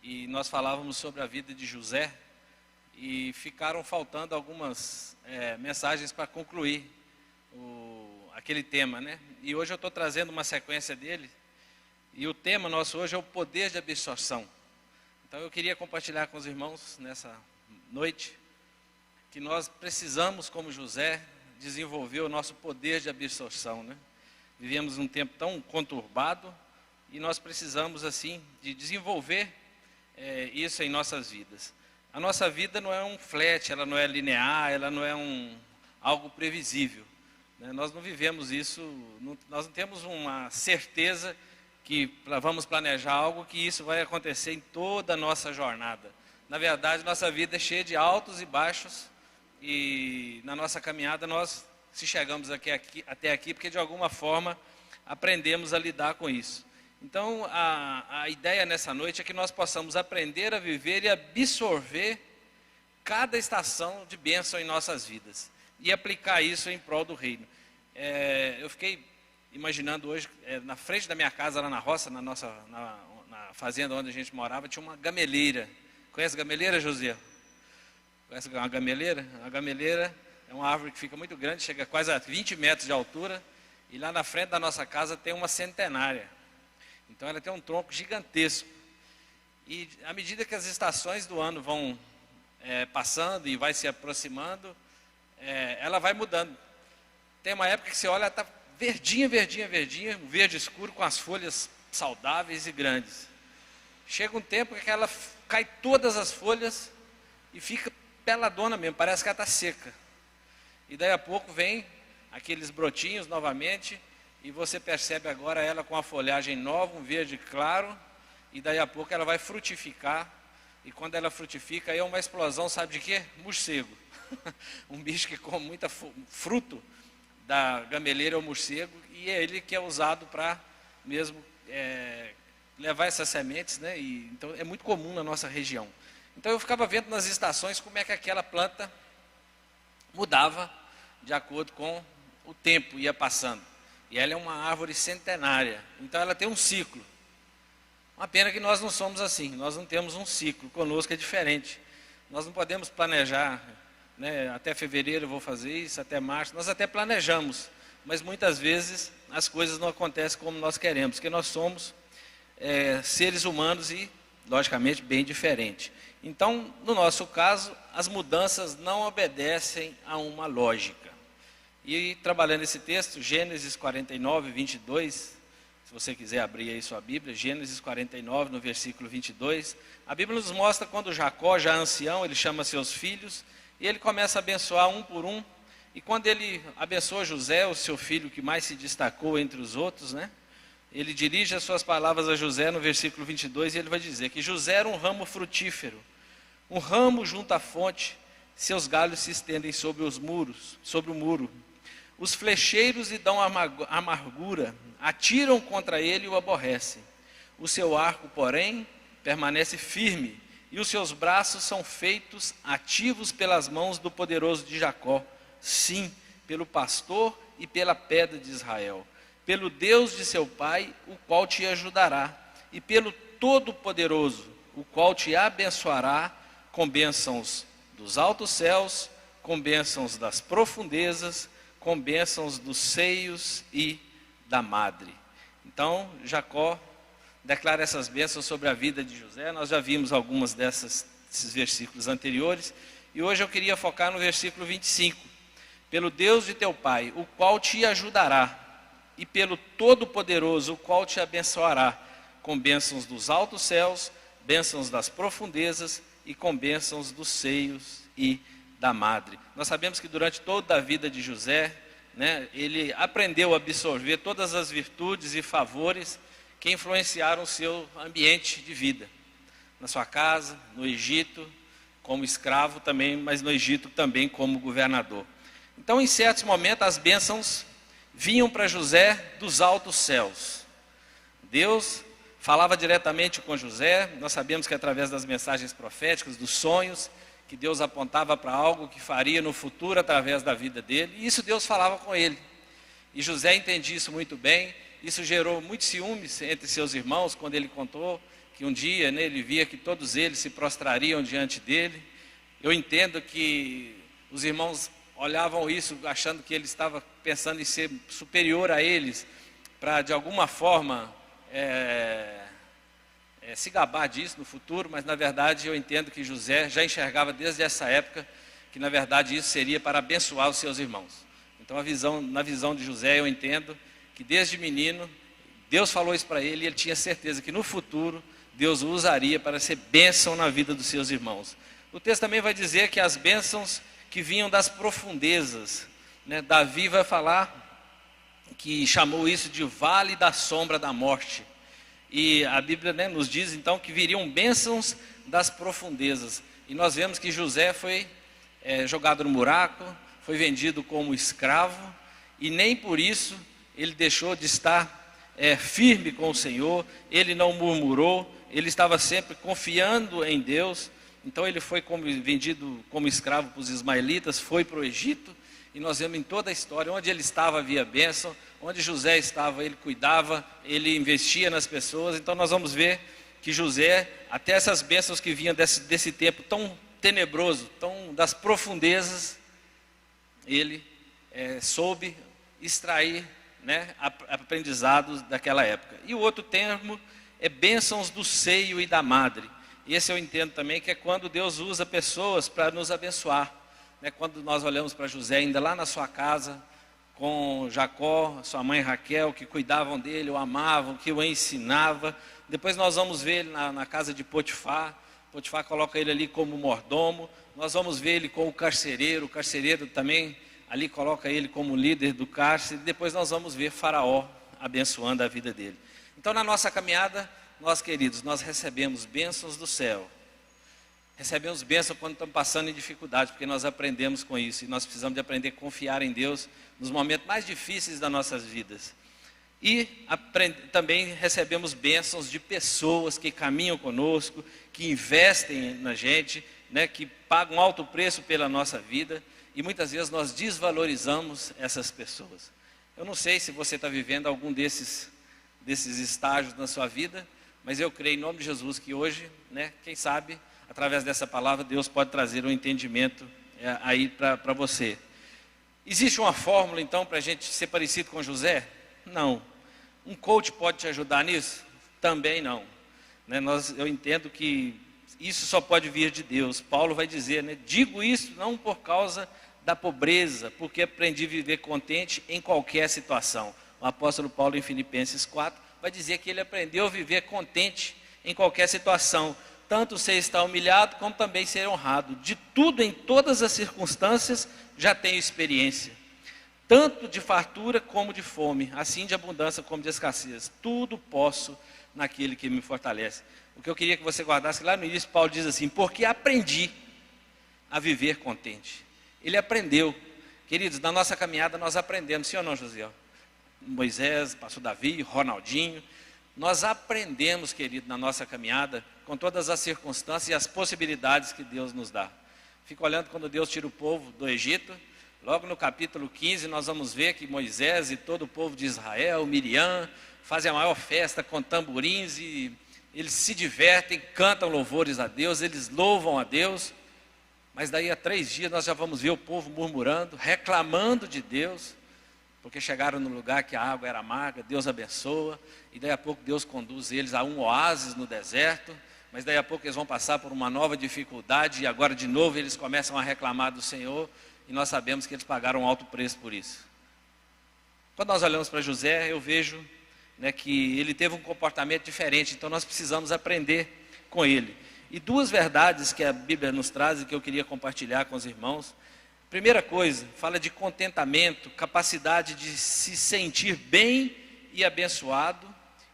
e nós falávamos sobre a vida de José, e ficaram faltando algumas mensagens para concluir aquele tema, né? E hoje eu estou trazendo uma sequência dele, e o tema nosso hoje é o poder de absorção. Então eu queria compartilhar com os irmãos nessa noite, que nós precisamos, como José, desenvolver o nosso poder de absorção, né? Vivemos um tempo tão conturbado, e nós precisamos, assim, de desenvolver isso em nossas vidas. A nossa vida não é um flat, ela não é linear, ela não é algo previsível, né? Nós não vivemos isso, nós não temos uma certeza que vamos planejar algo que isso vai acontecer em toda a nossa jornada. Na verdade, nossa vida é cheia de altos e baixos, e na nossa caminhada nós, se chegamos até aqui, porque de alguma forma aprendemos a lidar com isso. Então, a ideia nessa noite é que nós possamos aprender a viver e absorver cada estação de bênção em nossas vidas e aplicar isso em prol do reino. Eu fiquei imaginando hoje, na frente da minha casa, lá na roça, na fazenda onde a gente morava, tinha uma gameleira. Conhece gameleira, José? Conhece uma gameleira? A gameleira é uma árvore que fica muito grande, chega quase a 20 metros de altura, e lá na frente da nossa casa tem uma centenária. Então ela tem um tronco gigantesco. E à medida que as estações do ano vão passando e vai se aproximando, ela vai mudando. Tem uma época que você olha, ela está verdinha, verdinha, verdinha, um verde escuro com as folhas saudáveis e grandes. Chega um tempo que ela cai todas as folhas e fica peladona mesmo, parece que ela está seca. E daí a pouco vem aqueles brotinhos novamente, e você percebe agora ela com a folhagem nova, um verde claro, e daí a pouco ela vai frutificar, e quando ela frutifica, aí é uma explosão, sabe de quê? Morcego. Um bicho que come muita fruto da gameleira é o morcego, e é ele que é usado para mesmo levar essas sementes, né? Então é muito comum na nossa região. Então eu ficava vendo nas estações como é que aquela planta mudava de acordo com o tempo, ia passando. E ela é uma árvore centenária, então ela tem um ciclo. Uma pena que nós não somos assim, nós não temos um ciclo, conosco é diferente. Nós não podemos planejar, né, até fevereiro eu vou fazer isso, até março, nós até planejamos, mas muitas vezes as coisas não acontecem como nós queremos, porque nós somos seres humanos e, logicamente, bem diferentes. Então, no nosso caso, as mudanças não obedecem a uma lógica. E trabalhando esse texto, Gênesis 49, 22, se você quiser abrir aí sua Bíblia, Gênesis 49, no versículo 22, a Bíblia nos mostra quando Jacó, já ancião, ele chama seus filhos, e ele começa a abençoar um por um, e quando ele abençoa José, o seu filho que mais se destacou entre os outros, né? Ele dirige as suas palavras a José no versículo 22, e ele vai dizer que José era um ramo frutífero, um ramo junto à fonte, seus galhos se estendem sobre os muros, sobre o muro. Os flecheiros lhe dão amargura, atiram contra ele e o aborrecem. O seu arco, porém, permanece firme, e os seus braços são feitos ativos pelas mãos do poderoso de Jacó, sim, pelo pastor e pela pedra de Israel, pelo Deus de seu pai, o qual te ajudará, e pelo Todo-Poderoso, o qual te abençoará com bênçãos dos altos céus, com bênçãos das profundezas, com bênçãos dos seios e da madre. Então, Jacó declara essas bênçãos sobre a vida de José. Nós já vimos algumas desses versículos anteriores, e hoje eu queria focar no versículo 25. Pelo Deus de teu pai, o qual te ajudará, e pelo Todo-Poderoso, o qual te abençoará, com bênçãos dos altos céus, bênçãos das profundezas e com bênçãos dos seios e da madre. Nós sabemos que durante toda a vida de José, né, ele aprendeu a absorver todas as virtudes e favores que influenciaram o seu ambiente de vida. Na sua casa, no Egito, como escravo também, mas no Egito também como governador. Então, em certos momentos, as bênçãos vinham para José dos altos céus. Deus falava diretamente com José. Nós sabemos que através das mensagens proféticas, dos sonhos, que Deus apontava para algo que faria no futuro através da vida dele, e isso Deus falava com ele. E José entendia isso muito bem. Isso gerou muitos ciúmes entre seus irmãos, quando ele contou que um dia, né, ele via que todos eles se prostrariam diante dele. Eu entendo que os irmãos olhavam isso achando que ele estava pensando em ser superior a eles, para de alguma forma se gabar disso no futuro, mas na verdade eu entendo que José já enxergava desde essa época que na verdade isso seria para abençoar os seus irmãos. Então na visão de José eu entendo que desde menino Deus falou isso para ele e ele tinha certeza que no futuro Deus o usaria para ser bênção na vida dos seus irmãos. O texto também vai dizer que as bênçãos que vinham das profundezas, né? Davi vai falar que chamou isso de vale da sombra da morte. E a Bíblia, né, nos diz então que viriam bênçãos das profundezas. E nós vemos que José foi jogado no buraco, foi vendido como escravo, e nem por isso ele deixou de estar firme com o Senhor, ele não murmurou, ele estava sempre confiando em Deus. Então ele foi vendido como escravo para os ismaelitas, foi para o Egito, e nós vemos em toda a história, onde ele estava havia bênção, onde José estava ele cuidava, ele investia nas pessoas. Então nós vamos ver que José, até essas bênçãos que vinham desse tempo tão tenebroso, tão das profundezas, ele soube extrair, né, aprendizados daquela época. E o outro termo é bênçãos do seio e da madre. Esse eu entendo também que é quando Deus usa pessoas para nos abençoar, né? Quando nós olhamos para José ainda lá na sua casa, com Jacó, sua mãe Raquel, que cuidavam dele, o amavam, que o ensinavam. Depois nós vamos ver ele na casa de Potifar. Potifar coloca ele ali como mordomo. Nós vamos ver ele com o carcereiro também ali coloca ele como líder do cárcere. Depois nós vamos ver Faraó abençoando a vida dele. Então na nossa caminhada, nós queridos, nós recebemos bênçãos do céu. Recebemos bênção quando estamos passando em dificuldade, porque nós aprendemos com isso. E nós precisamos de aprender a confiar em Deus nos momentos mais difíceis das nossas vidas. E também recebemos bênçãos de pessoas que caminham conosco, que investem na gente, né, que pagam alto preço pela nossa vida. E muitas vezes nós desvalorizamos essas pessoas. Eu não sei se você está vivendo algum desses estágios na sua vida, mas eu creio em nome de Jesus que hoje, né, quem sabe, através dessa palavra, Deus pode trazer um entendimento aí para você. Existe uma fórmula, então, para a gente ser parecido com José? Não. Um coach pode te ajudar nisso? Também não. Né, eu entendo que isso só pode vir de Deus. Paulo vai dizer, né, digo isso não por causa da pobreza, porque aprendi a viver contente em qualquer situação. O apóstolo Paulo, em Filipenses 4, vai dizer que ele aprendeu a viver contente em qualquer situação. Tanto ser estar humilhado, como também ser honrado. De tudo, em todas as circunstâncias, já tenho experiência. Tanto de fartura como de fome, assim de abundância como de escassez. Tudo posso naquele que me fortalece. O que eu queria que você guardasse, lá no início, Paulo diz assim, porque aprendi a viver contente. Ele aprendeu. Queridos, na nossa caminhada nós aprendemos, sim ou não, José? Moisés, pastor Davi, Ronaldinho. Nós aprendemos, querido, na nossa caminhada, com todas as circunstâncias e as possibilidades que Deus nos dá. Fico olhando quando Deus tira o povo do Egito. Logo no capítulo 15 nós vamos ver que Moisés e todo o povo de Israel, Miriam, fazem a maior festa com tamborins e eles se divertem, cantam louvores a Deus, eles louvam a Deus. Mas daí a 3 dias nós já vamos ver o povo murmurando, reclamando de Deus, porque chegaram no lugar que a água era amarga, Deus abençoa, e daí a pouco Deus conduz eles a um oásis no deserto, mas daí a pouco eles vão passar por uma nova dificuldade, e agora de novo eles começam a reclamar do Senhor, e nós sabemos que eles pagaram um alto preço por isso. Quando nós olhamos para José, eu vejo, né, que ele teve um comportamento diferente, então nós precisamos aprender com ele. E 2 verdades que a Bíblia nos traz e que eu queria compartilhar com os irmãos. Primeira coisa, fala de contentamento, capacidade de se sentir bem e abençoado,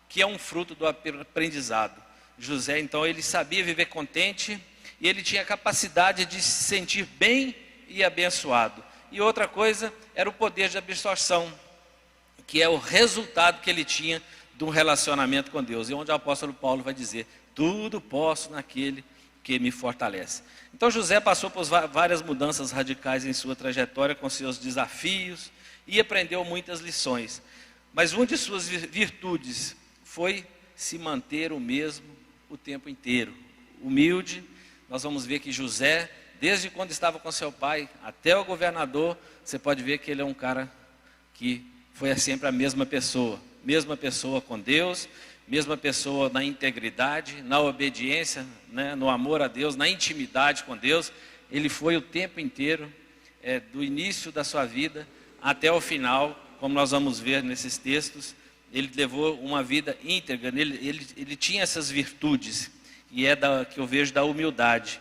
que é um fruto do aprendizado. José, então, ele sabia viver contente e ele tinha capacidade de se sentir bem e abençoado. E outra coisa era o poder de absorção, que é o resultado que ele tinha de um relacionamento com Deus. E onde o apóstolo Paulo vai dizer, tudo posso naquele que me fortalece. Então José passou por várias mudanças radicais em sua trajetória, com seus desafios, e aprendeu muitas lições. Mas uma de suas virtudes foi se manter o mesmo o tempo inteiro. Humilde, nós vamos ver que José, desde quando estava com seu pai até o governador, você pode ver que ele é um cara que foi sempre a mesma pessoa com Deus, mesma pessoa na integridade, na obediência, né, no amor a Deus, na intimidade com Deus. Ele foi o tempo inteiro, do início da sua vida até o final, como nós vamos ver nesses textos. Ele levou uma vida íntegra, ele tinha essas virtudes, e que eu vejo da humildade.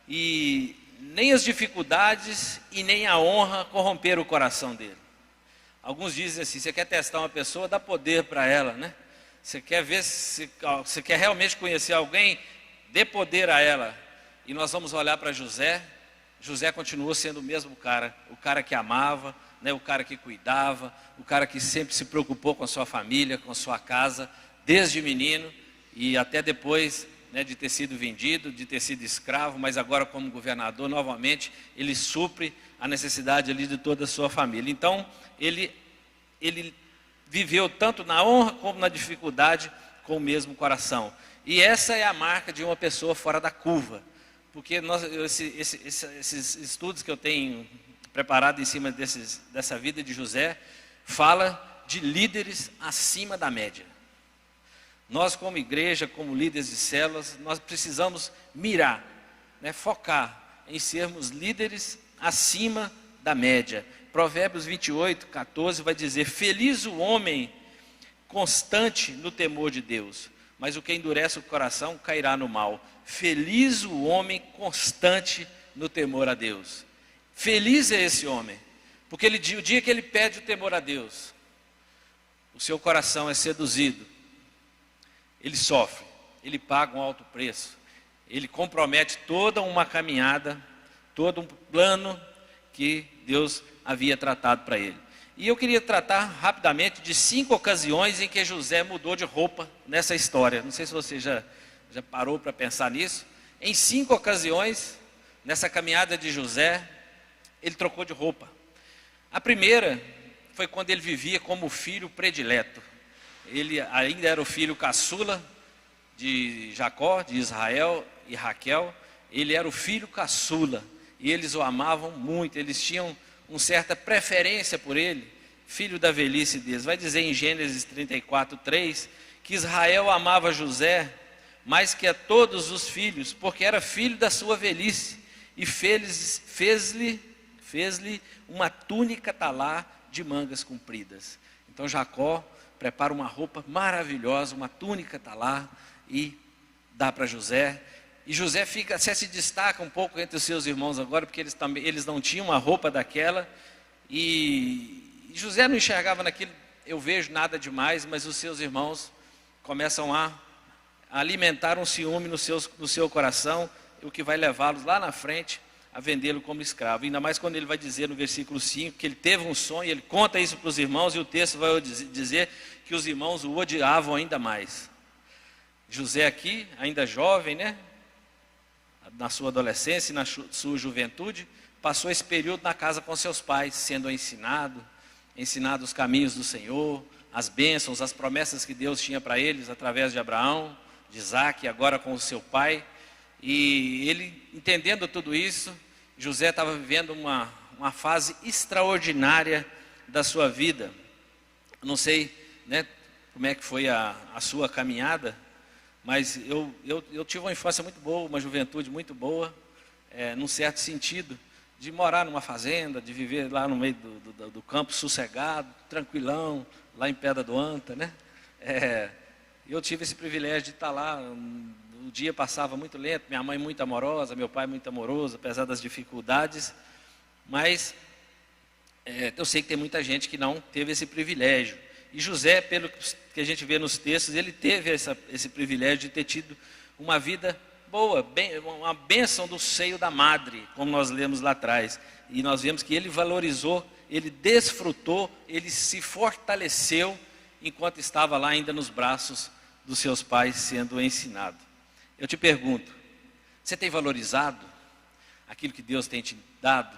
E nem as dificuldades e nem a honra corromperam o coração dele. Alguns dizem assim: você quer testar uma pessoa, dá poder para ela, né? Você quer ver, você quer realmente conhecer alguém, dê poder a ela. E nós vamos olhar para José. José continuou sendo o mesmo cara, o cara que amava, né, o cara que cuidava, o cara que sempre se preocupou com a sua família, com a sua casa, desde menino e até depois, né, de ter sido vendido, de ter sido escravo, mas agora como governador novamente, ele supre a necessidade ali de toda a sua família. Então, ele viveu tanto na honra como na dificuldade com o mesmo coração. E essa é a marca de uma pessoa fora da curva, porque esses estudos que eu tenho preparado em cima dessa vida de José, fala de líderes acima da média. Nós como igreja, como líderes de células, nós precisamos mirar, né, focar em sermos líderes acima da média. Provérbios 28:14 vai dizer: feliz o homem constante no temor de Deus, mas o que endurece o coração cairá no mal. Feliz o homem constante no temor a Deus. Feliz é esse homem, porque o dia que ele perde o temor a Deus, o seu coração é seduzido, ele sofre, ele paga um alto preço, ele compromete toda uma caminhada, todo um plano que Deus havia tratado para ele. E eu queria tratar rapidamente de 5 ocasiões em que José mudou de roupa nessa história. Não sei se você já parou para pensar nisso. Em 5 ocasiões, nessa caminhada de José, ele trocou de roupa. A primeira foi quando ele vivia como filho predileto. Ele ainda era o filho caçula de Jacó, de Israel e Raquel. Ele era o filho caçula e eles o amavam muito, eles tinham uma certa preferência por ele, filho da velhice deles. Vai dizer em Gênesis 34:3 que Israel amava José mais que a todos os filhos, porque era filho da sua velhice, e fez-lhe uma túnica talar de mangas compridas. Então Jacó prepara uma roupa maravilhosa, uma túnica talar, e dá para José. E José se destaca um pouco entre os seus irmãos agora, porque eles não tinham uma roupa daquela, e José não enxergava naquilo, eu vejo, nada demais, mas os seus irmãos começam a alimentar um ciúme no seu coração, o que vai levá-los lá na frente a vendê-lo como escravo. Ainda mais quando ele vai dizer no versículo 5 que ele teve um sonho, ele conta isso para os irmãos, e o texto vai dizer que os irmãos o odiavam ainda mais. José aqui, ainda jovem, né, na sua adolescência e na sua juventude, passou esse período na casa com seus pais, sendo ensinado os caminhos do Senhor, as bênçãos, as promessas que Deus tinha para eles através de Abraão, de Isaac, e agora com o seu pai. E ele, entendendo tudo isso, José estava vivendo uma fase extraordinária da sua vida. Não sei, né, como é que foi a sua caminhada, mas eu tive uma infância muito boa, uma juventude muito boa, num certo sentido, de morar numa fazenda, de viver lá no meio do campo, sossegado, tranquilão, lá em Pedra do Anta, né? Eu tive esse privilégio de estar lá. O dia passava muito lento, minha mãe muito amorosa, meu pai muito amoroso, apesar das dificuldades, mas eu sei que tem muita gente que não teve esse privilégio. E José, pelo que a gente vê nos textos, ele teve esse privilégio de ter tido uma vida boa, uma bênção do seio da madre, como nós lemos lá atrás. E nós vemos que ele valorizou, ele desfrutou, ele se fortaleceu enquanto estava lá ainda nos braços dos seus pais sendo ensinado. Eu te pergunto, você tem valorizado aquilo que Deus tem te dado?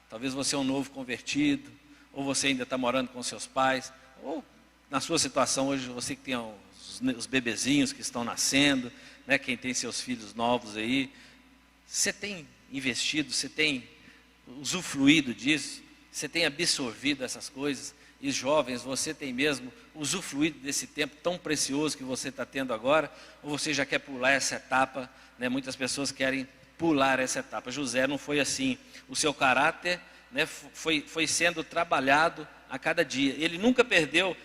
Talvez você é um novo convertido, ou você ainda está morando com seus pais, ou na sua situação hoje, você que tem os bebezinhos que estão nascendo, né, quem tem seus filhos novos aí, você tem investido, você tem usufruído disso, você tem absorvido essas coisas, e jovens, você tem mesmo usufruído desse tempo tão precioso que você está tendo agora, ou você já quer pular essa etapa, né? Muitas pessoas querem pular essa etapa. José não foi assim, o seu caráter, né, foi sendo trabalhado a cada dia, ele nunca perdeu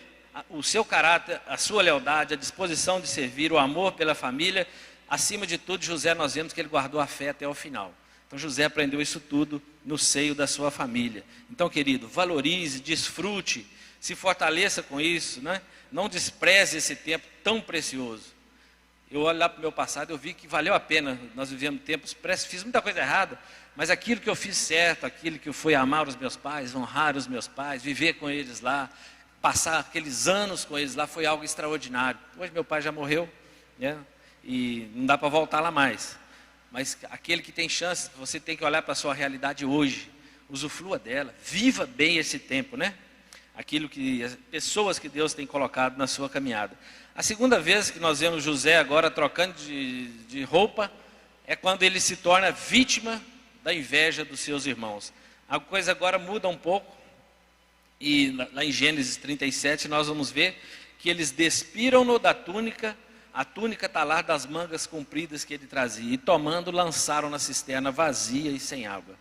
o seu caráter, a sua lealdade, a disposição de servir, o amor pela família. Acima de tudo, José, nós vemos que ele guardou a fé até o final. Então José aprendeu isso tudo no seio da sua família. Então, querido, valorize, desfrute, se fortaleça com isso, né? Não despreze esse tempo tão precioso. Eu olho lá para o meu passado, eu vi que valeu a pena. Nós vivemos tempos pressos, fiz muita coisa errada, mas aquilo que eu fiz certo, aquilo que foi amar os meus pais, honrar os meus pais, viver com eles lá, passar aqueles anos com eles lá, foi algo extraordinário. Hoje meu pai já morreu, né? E não dá para voltar lá mais. Mas aquele que tem chance, você tem que olhar para a sua realidade hoje, usufrua dela, viva bem esse tempo, né? Aquilo que as pessoas que Deus tem colocado na sua caminhada. A segunda vez que nós vemos José agora trocando de roupa, é quando ele se torna vítima da inveja dos seus irmãos. A coisa agora muda um pouco, e lá em Gênesis 37 nós vamos ver que eles despiram-no da túnica, a túnica talar das mangas compridas que ele trazia, e tomando, lançaram na cisterna vazia e sem água.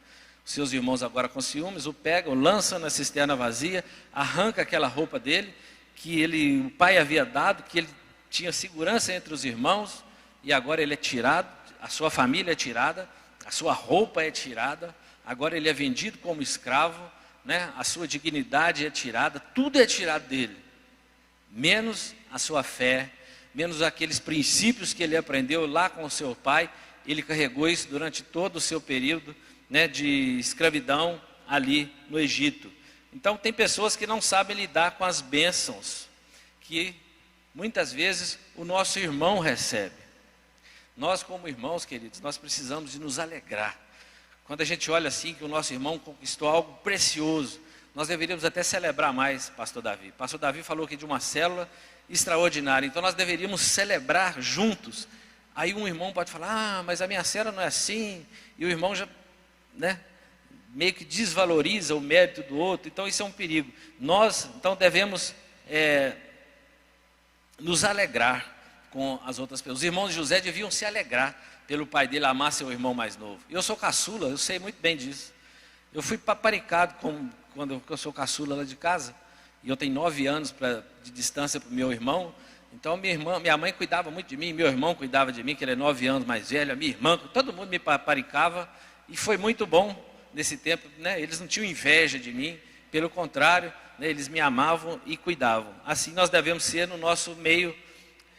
Os seus irmãos agora com ciúmes o pegam, lançam na cisterna vazia, arranca aquela roupa dele, que o pai havia dado, que ele tinha segurança entre os irmãos, e agora ele é tirado, a sua família é tirada, a sua roupa é tirada, agora ele é vendido como escravo, né? A sua dignidade é tirada, tudo é tirado dele, menos a sua fé, menos aqueles princípios que ele aprendeu lá com o seu pai. Ele carregou isso durante todo o seu período, né, de escravidão ali no Egito. Então tem pessoas que não sabem lidar com as bênçãos que muitas vezes o nosso irmão recebe. Nós como irmãos, queridos, nós precisamos de nos alegrar. Quando a gente olha assim que o nosso irmão conquistou algo precioso, nós deveríamos até celebrar mais, pastor Davi. Pastor Davi falou aqui de uma célula extraordinária, então nós deveríamos celebrar juntos. Aí um irmão pode falar, mas a minha célula não é assim, e o irmão já, né, meio que desvaloriza o mérito do outro. Então isso é um perigo. Nós então devemos nos alegrar com as outras pessoas. Os irmãos de José deviam se alegrar pelo pai dele amar seu irmão mais novo. Eu sou caçula, eu sei muito bem disso. Eu fui paparicado quando eu sou caçula lá de casa, e eu tenho 9 anos de distância para o meu irmão. Então minha mãe cuidava muito de mim, meu irmão cuidava de mim, que ele é 9 anos mais velho, a minha irmã, todo mundo me paparicava, e foi muito bom nesse tempo, né? Eles não tinham inveja de mim, pelo contrário, né? Eles me amavam e cuidavam. Assim nós devemos ser no nosso meio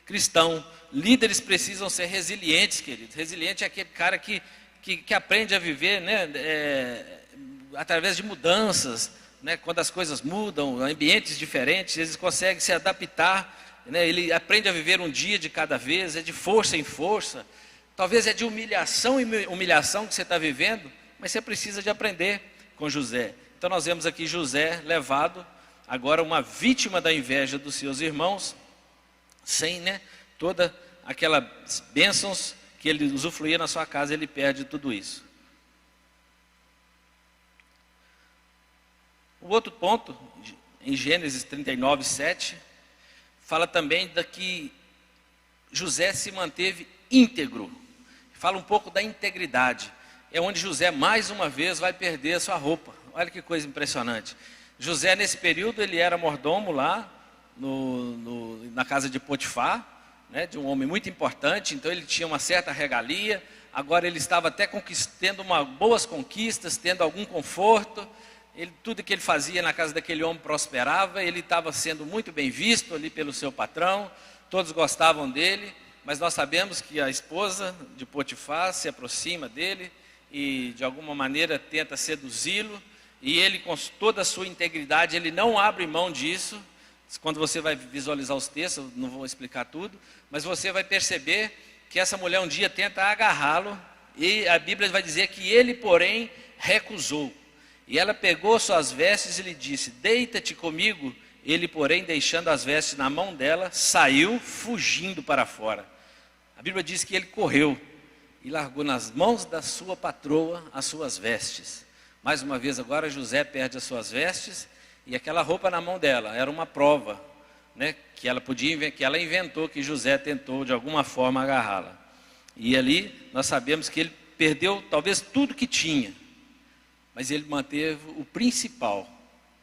cristão. Líderes precisam ser resilientes, queridos. Resiliente é aquele cara que aprende a viver, né, através de mudanças, né, quando as coisas mudam, ambientes diferentes, eles conseguem se adaptar, né, ele aprende a viver um dia de cada vez, é de força em força, talvez é de humilhação em humilhação que você está vivendo, mas você precisa de aprender com José. Então nós vemos aqui José levado, agora uma vítima da inveja dos seus irmãos, sem, né, toda aquelas bênçãos que ele usufruía na sua casa, ele perde tudo isso. O outro ponto, em Gênesis 39, 7, fala também que José se manteve íntegro. Fala um pouco da integridade. É onde José, mais uma vez, vai perder a sua roupa. Olha que coisa impressionante. José, nesse período, ele era mordomo lá na casa de Potifar, né, de um homem muito importante, então ele tinha uma certa regalia. Agora ele estava até tendo boas conquistas, tendo algum conforto. Tudo que ele fazia na casa daquele homem prosperava, ele estava sendo muito bem visto ali pelo seu patrão, todos gostavam dele, mas nós sabemos que a esposa de Potifar se aproxima dele e de alguma maneira tenta seduzi-lo, e ele, com toda a sua integridade, ele não abre mão disso. Quando você vai visualizar os textos, eu não vou explicar tudo, mas você vai perceber que essa mulher um dia tenta agarrá-lo, e a Bíblia vai dizer que ele, porém, recusou. E ela pegou suas vestes e lhe disse, deita-te comigo. Ele, porém, deixando as vestes na mão dela, saiu fugindo para fora. A Bíblia diz que ele correu e largou nas mãos da sua patroa as suas vestes. Mais uma vez agora José perde as suas vestes e aquela roupa na mão dela era uma prova, né, que ela inventou, que José tentou de alguma forma agarrá-la. E ali nós sabemos que ele perdeu talvez tudo que tinha, mas ele manteve o principal,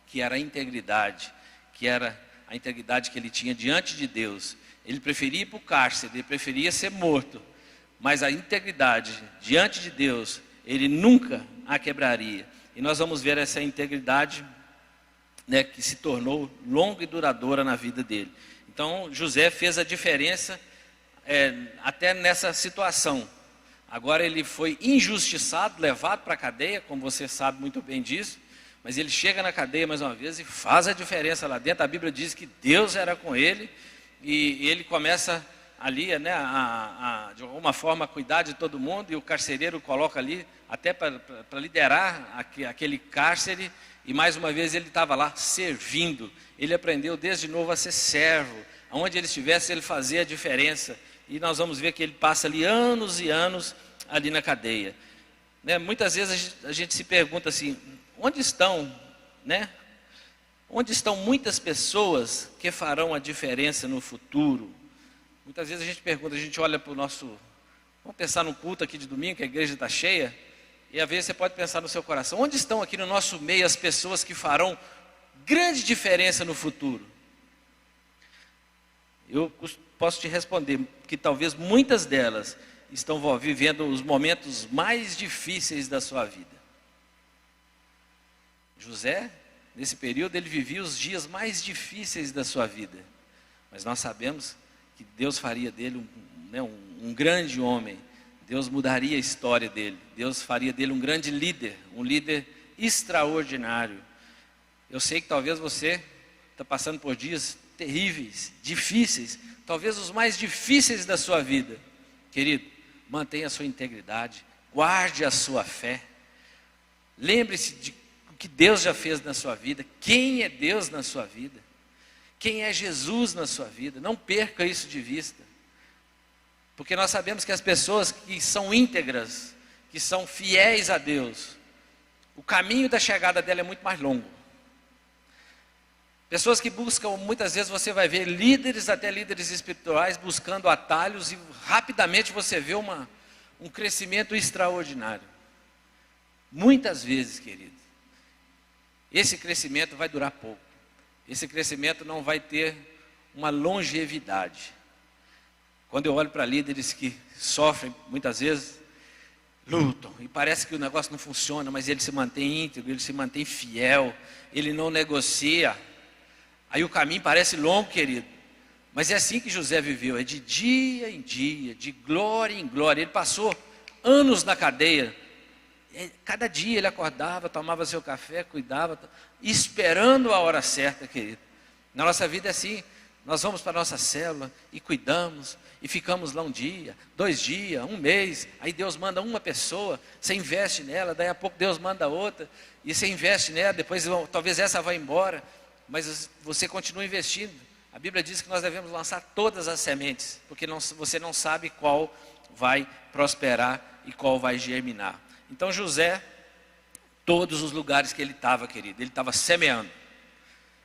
que era a integridade, que era a integridade que ele tinha diante de Deus. Ele preferia ir para o cárcere, ele preferia ser morto, mas a integridade diante de Deus, ele nunca a quebraria. E nós vamos ver essa integridade, né, que se tornou longa e duradoura na vida dele. Então José fez a diferença até nessa situação. Agora ele foi injustiçado, levado para a cadeia, como você sabe muito bem disso, mas ele chega na cadeia mais uma vez e faz a diferença lá dentro. A Bíblia diz que Deus era com ele e ele começa ali, né, de alguma forma, a cuidar de todo mundo, e o carcereiro coloca ali até para liderar aquele cárcere, e mais uma vez ele estava lá servindo. Ele aprendeu desde novo a ser servo, aonde ele estivesse ele fazia a diferença, e nós vamos ver que ele passa ali anos e anos ali na cadeia, né? Muitas vezes a gente se pergunta assim, onde estão, né? Onde estão muitas pessoas que farão a diferença no futuro? Muitas vezes a gente pergunta, a gente olha para o nosso... Vamos pensar no culto aqui de domingo, que a igreja está cheia, e às vezes você pode pensar no seu coração, onde estão aqui no nosso meio as pessoas que farão grande diferença no futuro? Eu posso te responder que talvez muitas delas estão vivendo os momentos mais difíceis da sua vida. José, nesse período, ele vivia os dias mais difíceis da sua vida, mas nós sabemos que Deus faria dele um grande homem. Deus mudaria a história dele, Deus faria dele um grande líder, um líder extraordinário. Eu sei que talvez você está passando por dias terríveis, difíceis, talvez os mais difíceis da sua vida. Querido, mantenha a sua integridade, guarde a sua fé, lembre-se de o que Deus já fez na sua vida, quem é Deus na sua vida, quem é Jesus na sua vida. Não perca isso de vista, porque nós sabemos que as pessoas que são íntegras, que são fiéis a Deus, o caminho da chegada dela é muito mais longo. Pessoas que buscam, muitas vezes você vai ver líderes, até líderes espirituais, buscando atalhos, e rapidamente você vê um crescimento extraordinário. Muitas vezes, querido, esse crescimento vai durar pouco. Esse crescimento não vai ter uma longevidade. Quando eu olho para líderes que sofrem, muitas vezes, lutam, e parece que o negócio não funciona, mas ele se mantém íntegro, ele se mantém fiel, ele não negocia. Aí o caminho parece longo, querido, mas é assim que José viveu, é de dia em dia, de glória em glória. Ele passou anos na cadeia, cada dia ele acordava, tomava seu café, cuidava, esperando a hora certa, querido. Na nossa vida é assim, nós vamos para a nossa célula e cuidamos, e ficamos lá um dia, 2 dias, 1 mês, aí Deus manda uma pessoa, você investe nela, daí a pouco Deus manda outra, e você investe nela, depois talvez essa vá embora, mas você continua investindo. A Bíblia diz que nós devemos lançar todas as sementes, porque você não sabe qual vai prosperar e qual vai germinar. Então José, todos os lugares que ele estava, querido, ele estava semeando.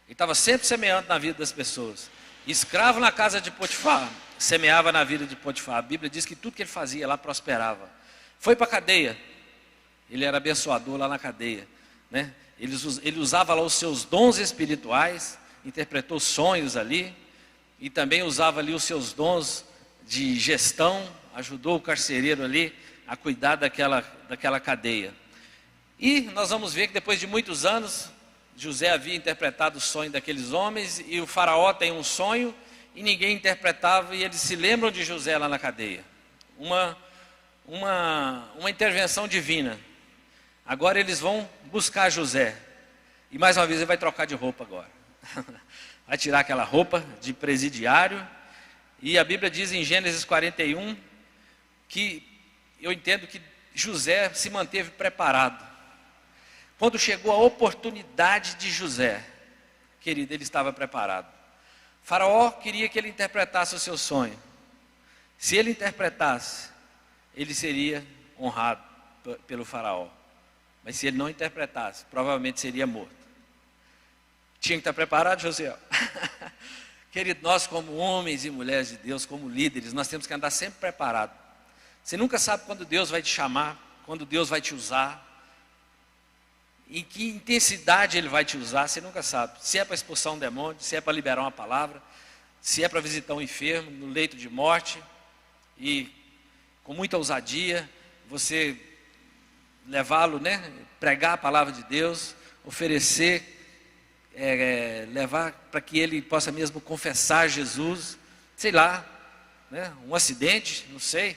Ele estava sempre semeando na vida das pessoas. Escravo na casa de Potifar, semeava na vida de Potifar. A Bíblia diz que tudo que ele fazia lá prosperava. Foi para a cadeia, ele era abençoador lá na cadeia, né? Ele usava lá os seus dons espirituais, interpretou sonhos ali, e também usava ali os seus dons de gestão, ajudou o carcereiro ali a cuidar daquela cadeia. E nós vamos ver que depois de muitos anos, José havia interpretado o sonho daqueles homens, e o faraó tem um sonho, e ninguém interpretava, e eles se lembram de José lá na cadeia. Uma intervenção divina. Agora eles vão buscar José, e mais uma vez ele vai trocar de roupa agora. Vai tirar aquela roupa de presidiário, e a Bíblia diz em Gênesis 41, que eu entendo que José se manteve preparado. Quando chegou a oportunidade de José, querido, ele estava preparado. Faraó queria que ele interpretasse o seu sonho. Se ele interpretasse, ele seria honrado pelo faraó. Mas se ele não interpretasse, provavelmente seria morto. Tinha que estar preparado, José. Querido, nós como homens e mulheres de Deus, como líderes, nós temos que andar sempre preparados. Você nunca sabe quando Deus vai te chamar, quando Deus vai te usar, em que intensidade Ele vai te usar, você nunca sabe. Se é para expulsar um demônio, se é para liberar uma palavra, se é para visitar um enfermo no leito de morte, e com muita ousadia, você levá-lo, pregar a palavra de Deus, oferecer, levar para que ele possa mesmo confessar Jesus, sei lá, um acidente, não sei.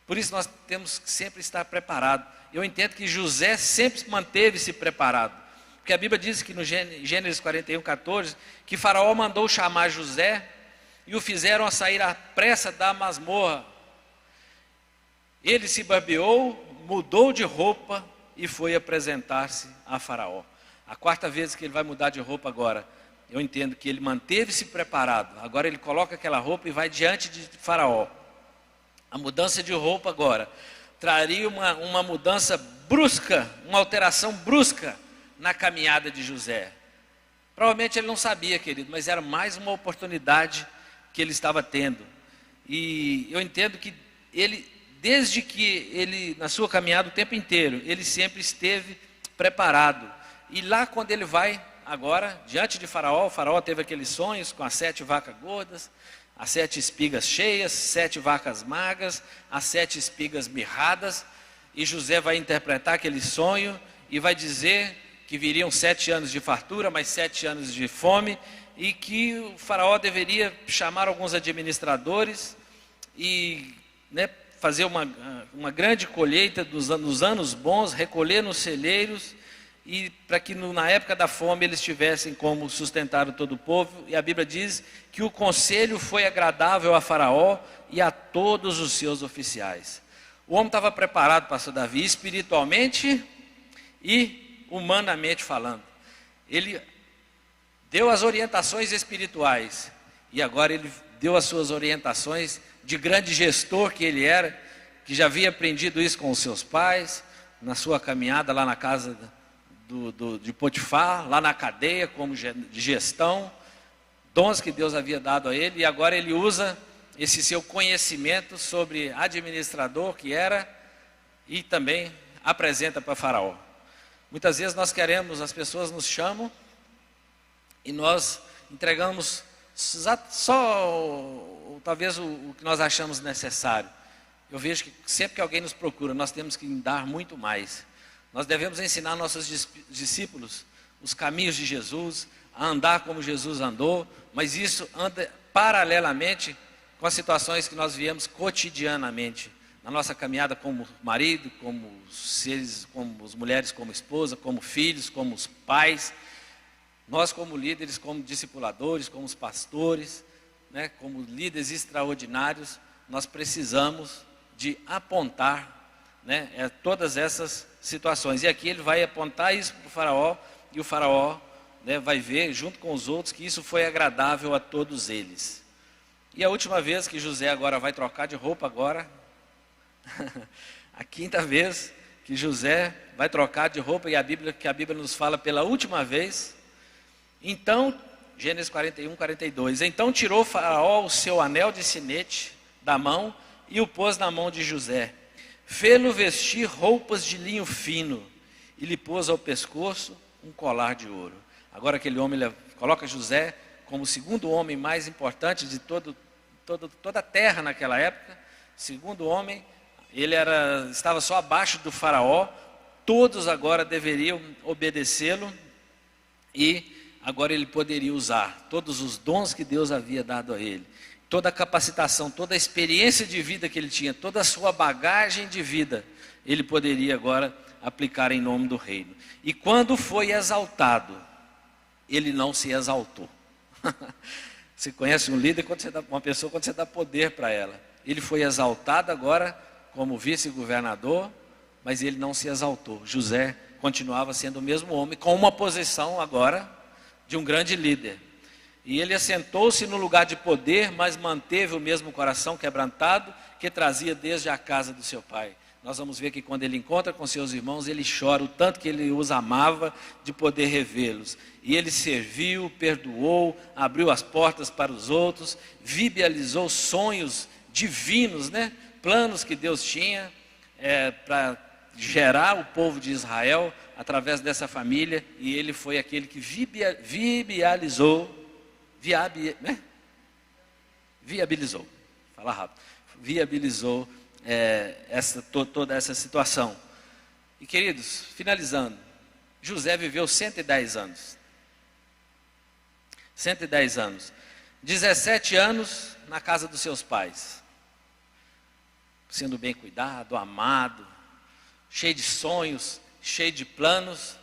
Por isso nós temos que sempre estar preparados. Eu entendo que José sempre manteve-se preparado, porque a Bíblia diz que no Gênesis 41, 14, que Faraó mandou chamar José e o fizeram a sair à pressa da masmorra. Ele se barbeou, mudou de roupa e foi apresentar-se a Faraó. A quarta vez que ele vai mudar de roupa agora, eu entendo que ele manteve-se preparado. Agora ele coloca aquela roupa e vai diante de Faraó. A mudança de roupa agora traria uma mudança brusca, uma alteração brusca na caminhada de José. Provavelmente ele não sabia, querido, mas era mais uma oportunidade que ele estava tendo. E eu entendo que ele, desde que ele, na sua caminhada o tempo inteiro, ele sempre esteve preparado. E lá quando ele vai agora, diante de Faraó, o Faraó teve aqueles sonhos com as 7 vacas gordas, as 7 espigas cheias, 7 vacas magras, as 7 espigas mirradas, e José vai interpretar aquele sonho e vai dizer que viriam 7 anos de fartura, mais 7 anos de fome, e que o Faraó deveria chamar alguns administradores e fazer uma grande colheita nos anos bons, recolher nos celeiros, e para que na época da fome eles tivessem como sustentar todo o povo. E a Bíblia diz que o conselho foi agradável a Faraó e a todos os seus oficiais. O homem estava preparado, pastor Davi, espiritualmente e humanamente falando. Ele deu as orientações espirituais e agora ele deu as suas orientações de grande gestor que ele era, que já havia aprendido isso com os seus pais, na sua caminhada lá na casa de Potifar, lá na cadeia, como de gestão, dons que Deus havia dado a ele, e agora ele usa esse seu conhecimento sobre administrador que era, e também apresenta para Faraó. Muitas vezes nós queremos, as pessoas nos chamam, e nós entregamos só talvez o que nós achamos necessário. Eu vejo que sempre que alguém nos procura, nós temos que dar muito mais. Nós devemos ensinar nossos discípulos os caminhos de Jesus, a andar como Jesus andou, mas isso anda paralelamente com as situações que nós vivemos cotidianamente, na nossa caminhada como marido, como seres, como as mulheres, como esposa, como filhos, como os pais, nós como líderes, como discipuladores, como os pastores, como líderes extraordinários, nós precisamos de apontar todas essas situações. E aqui ele vai apontar isso para o Faraó, e o Faraó vai ver, junto com os outros, que isso foi agradável a todos eles. E a última vez que José agora vai trocar de roupa agora, a quinta vez que José vai trocar de roupa, e que a Bíblia nos fala pela última vez, então, Gênesis 41, 42, então tirou Faraó o seu anel de sinete da mão e o pôs na mão de José. Fê-lo vestir roupas de linho fino e lhe pôs ao pescoço um colar de ouro. Agora aquele homem coloca José como o segundo homem mais importante de toda a terra naquela época. Segundo homem, ele estava só abaixo do Faraó. Todos agora deveriam obedecê-lo e agora ele poderia usar todos os dons que Deus havia dado a ele. Toda a capacitação, toda a experiência de vida que ele tinha, toda a sua bagagem de vida, ele poderia agora aplicar em nome do reino. E quando foi exaltado, ele não se exaltou. Você conhece um líder, uma pessoa, quando você dá poder para ela. Ele foi exaltado agora como vice-governador, mas ele não se exaltou. José continuava sendo o mesmo homem, com uma posição agora de um grande líder. E ele assentou-se no lugar de poder, mas manteve o mesmo coração quebrantado que trazia desde a casa do seu pai. Nós vamos ver que quando ele encontra com seus irmãos, ele chora o tanto que ele os amava de poder revê-los. E ele serviu, perdoou, abriu as portas para os outros, viabilizou sonhos divinos, né? Planos que Deus tinha para gerar o povo de Israel através dessa família. E ele foi aquele que viabilizou, fala rápido, viabilizou toda essa situação. E queridos, finalizando, José viveu 110 anos. 110 anos. 17 anos na casa dos seus pais, sendo bem cuidado, amado, cheio de sonhos, cheio de planos.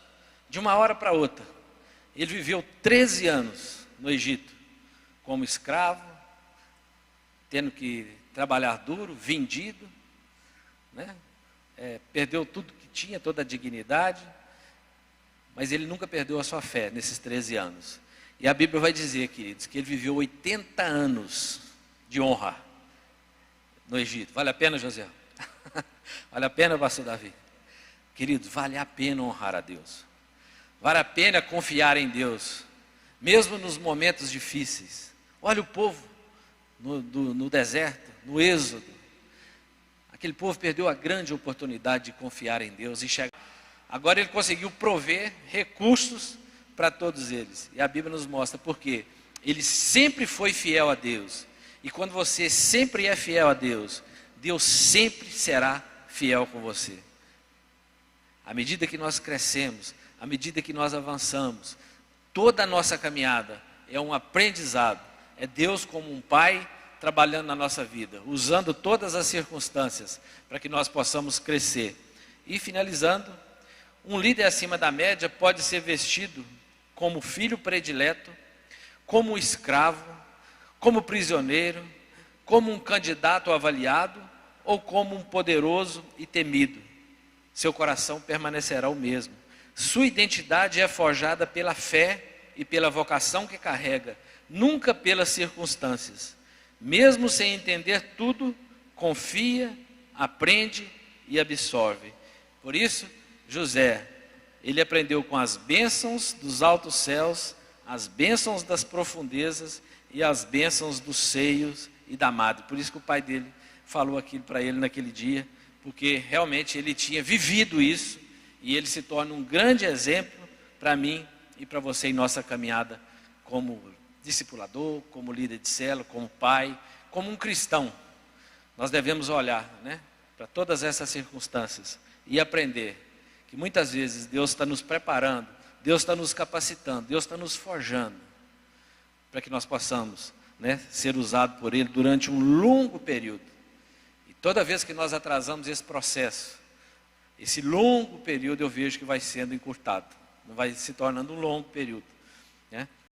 De uma hora para outra, ele viveu 13 anos no Egito, como escravo, tendo que trabalhar duro, vendido, né? Perdeu tudo que tinha, toda a dignidade, mas ele nunca perdeu a sua fé nesses 13 anos. E a Bíblia vai dizer, queridos, que ele viveu 80 anos de honra no Egito. Vale a pena, José? Vale a pena, pastor Davi? Queridos, vale a pena honrar a Deus. Vale a pena confiar em Deus, mesmo nos momentos difíceis. Olha o povo no deserto, no Êxodo. Aquele povo perdeu a grande oportunidade de confiar em Deus e chegar. Agora ele conseguiu prover recursos para todos eles. E a Bíblia nos mostra porque ele sempre foi fiel a Deus. E quando você sempre é fiel a Deus, Deus sempre será fiel com você. À medida que nós crescemos, à medida que nós avançamos, toda a nossa caminhada é um aprendizado. É Deus como um pai trabalhando na nossa vida, usando todas as circunstâncias para que nós possamos crescer. E finalizando, um líder acima da média pode ser vestido como filho predileto, como escravo, como prisioneiro, como um candidato avaliado ou como um poderoso e temido. Seu coração permanecerá o mesmo. Sua identidade é forjada pela fé e pela vocação que carrega, nunca pelas circunstâncias. Mesmo sem entender tudo, confia, aprende e absorve. Por isso, José, ele aprendeu com as bênçãos dos altos céus, as bênçãos das profundezas e as bênçãos dos seios e da madre. Por isso que o pai dele falou aquilo para ele naquele dia, porque realmente ele tinha vivido isso e ele se torna um grande exemplo para mim e para você em nossa caminhada como discipulador, como líder de célula, como pai, como um cristão. Nós devemos olhar, né, para todas essas circunstâncias e aprender que muitas vezes Deus está nos preparando, Deus está nos capacitando, Deus está nos forjando para que nós possamos, né, ser usados por Ele durante um longo período. E toda vez que nós atrasamos esse processo, esse longo período eu vejo que vai sendo encurtado, vai se tornando um longo período, né?